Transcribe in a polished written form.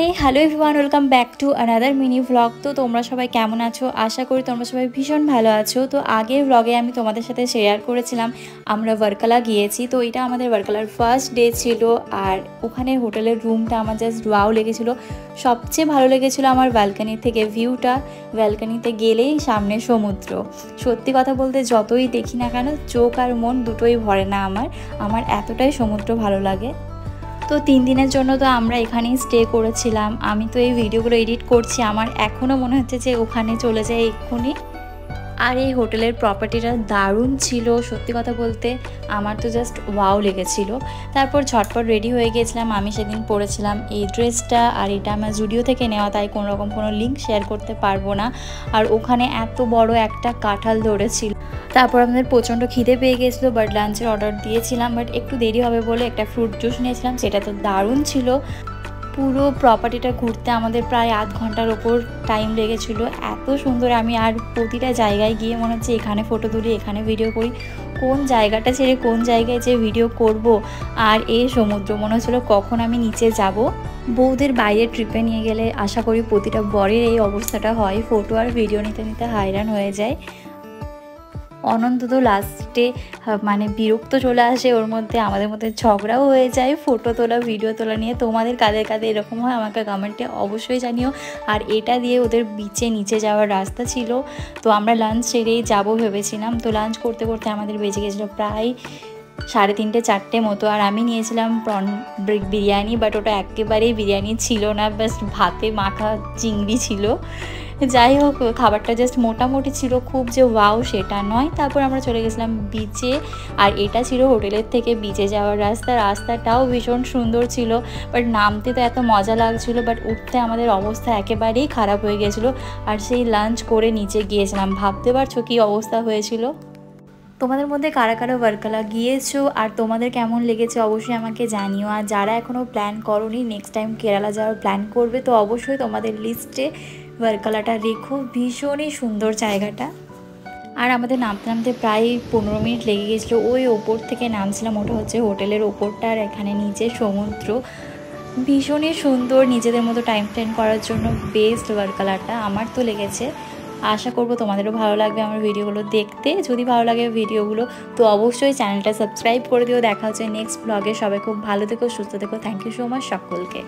Hey hello everyone welcome back to another mini vlog. तो তোমরা সবাই কেমন আছো? আশা করি তোমরা সবাই ভীষণ ভালো আছো। তো আগের ব্লগে আমি তোমাদের সাথে শেয়ার করেছিলাম আমরা ওয়ার্কালা গিয়েছি। তো এটা আমাদের ওয়ার্কালার ফার্স্ট ডে ছিল। আর ওখানে হোটেলের রুমটা আমার জাস্ট ওয়াও লেগেছিল। সবচেয়ে ভালো লেগেছিল আমার ব্যালকনি থেকে ভিউটা। ব্যালকনিতে গেলেই সামনে সমুদ্র। সত্যি কথা বলতে যতই দেখি না কেন চোখ আর মন দুটোই ভরে না আমার এতটাই সমুদ্র ভালো লাগে। তো 3 দিনের জন্য তো আমরা এখানেই স্টে করেছিলাম। আমি তো এই ভিডিওগুলো এডিট করছি, আমার এখনও মনে হচ্ছে যে ওখানে চলে যাই এক্ষুনি। আর এই হোটেলের প্রপার্টিটা দারুণ ছিল, সত্যি কথা বলতে আমার তো জাস্ট ওয়াও লেগেছিল। তারপর ঝটপট রেডি হয়ে গিয়েছিলাম। আমি সেদিন পরেছিলাম এই ড্রেসটা, আর এটা আমার জুডিও থেকে নেওয়া, তাই কোনোরকম কোনো লিঙ্ক শেয়ার করতে পারবো না। আর ওখানে এত বড় একটা কাঁঠাল ধরেছিল। তারপর আমাদের প্রচণ্ড খিদে পেয়ে গেছিলো, বাট লাঞ্চের অর্ডার দিয়েছিলাম, বাট একটু দেরি হবে বলে একটা ফ্রুট জুস নিয়েছিলাম, সেটা তো দারুণ ছিল। পুরো প্রপার্টিটা ঘুরতে আমাদের প্রায় আধ ঘন্টার ওপর টাইম লেগেছিলো। এত সুন্দর, আমি আর প্রতিটা জায়গায় গিয়ে মনে হচ্ছে এখানে ফটো তুলি, এখানে ভিডিও করি, কোন জায়গাটা ছেড়ে কোন জায়গায় যে ভিডিও করব। আর এই সমুদ্র মনে হচ্ছিলো কখন আমি নিচে যাব। বউদের বাইরে ট্রিপে নিয়ে গেলে আশা করি প্রতিটা বরের এই অবস্থাটা হয়, ফটো আর ভিডিও নিতে নিতে হায়রান হয়ে যায়। অনন্ত তো লাস্টে মানে বিরক্ত চলে আসে, ওর মধ্যে আমাদের মধ্যে ঝগড়াও হয়ে যায় ফটো তোলা ভিডিও তোলা নিয়ে। তোমাদের কাদের কাদের এরকম হয় আমাকে কমেন্টে অবশ্যই জানিও। আর এটা দিয়ে ওদের বিচে নিচে যাওয়ার রাস্তা ছিল। তো আমরা লাঞ্চ সেরেই যাবো ভেবেছিলাম। তো লাঞ্চ করতে করতে আমাদের বেজে গেছিলো প্রায় 3:30 4টে মতো। আর আমি নিয়েছিলাম প্রন বিরিয়ানি, বাট ওটা একেবারেই বিরিয়ানি ছিল না, বাস ভাতে মাখা চিংড়ি ছিল। যাই হোক, খাবারটা জাস্ট মোটামুটি ছিল, খুব যে ওয়াও সেটা নয়। তারপর আমরা চলে গেছিলাম বিচে। আর এটা ছিল হোটেলের থেকে বিচে যাওয়ার রাস্তাটাও ভীষণ সুন্দর ছিল, বাট নামতে তো এত মজা লাগছিল, বাট উঠতে আমাদের অবস্থা একেবারেই খারাপ হয়ে গেছিলো। আর সেই লাঞ্চ করে নিচে গিয়েছিলাম, ভাবতে পারছো কী অবস্থা হয়েছিল। তোমাদের মধ্যে কারা কারা ওয়ার্কালা গিয়েছো আর তোমাদের কেমন লেগেছে অবশ্যই আমাকে জানিও। আর যারা এখনও প্ল্যান করোনি নেক্সট টাইম কেরালা যাওয়ার প্ল্যান করবে, তো অবশ্যই তোমাদের লিস্টে ওয়ার্কালাটা রেখো, ভীষণই সুন্দর জায়গাটা। আর আমাদের নামতে নামতে প্রায় 15 মিনিট লেগে গেছিলো। ওই ওপর থেকে নামছিলাম, ওটা হচ্ছে হোটেলের ওপরটা, আর এখানে নিচে সমুদ্র, ভীষণই সুন্দর। নিজেদের মতো টাইম স্পেন্ড করার জন্য বেস্ট ওয়ার্কালাটা আমার তো লেগেছে। আশা করব তোমাদেরও ভালো লাগবে আমার ভিডিওগুলো দেখতে। যদি ভালো লাগে ভিডিওগুলো তো অবশ্যই চ্যানেলটা সাবস্ক্রাইব করে দিও। দেখা হচ্ছে নেক্সট ব্লগে। সবাই খুব ভালো থেকো, সুস্থ থেকো। থ্যাংক ইউ সো মাচ সকলকে।